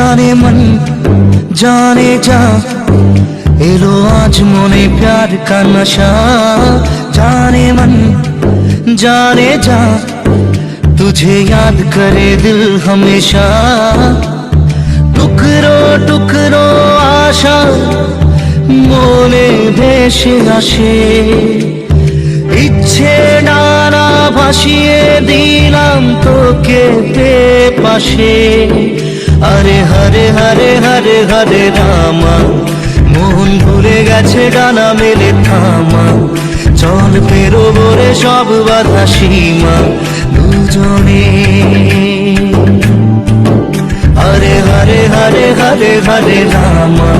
जाने मन जाने जा एलो आज मोने प्यार का नशा। जाने मन जाने जा तुझे याद करे दिल हमेशा। टुकरो टुकरो आशा मोने भेসে আসে, ইচ্ছে ডানা ভাসিয়ে দিলাম তোকে পাশে। আরে হরে হরে হরে হরে রামা, মন ভুলে গেছে ডানা মেলে থামা। চল পেরোবো রে সব বাধা সীমা দুজনে। হরে হরে হরে হরে হরে রামা।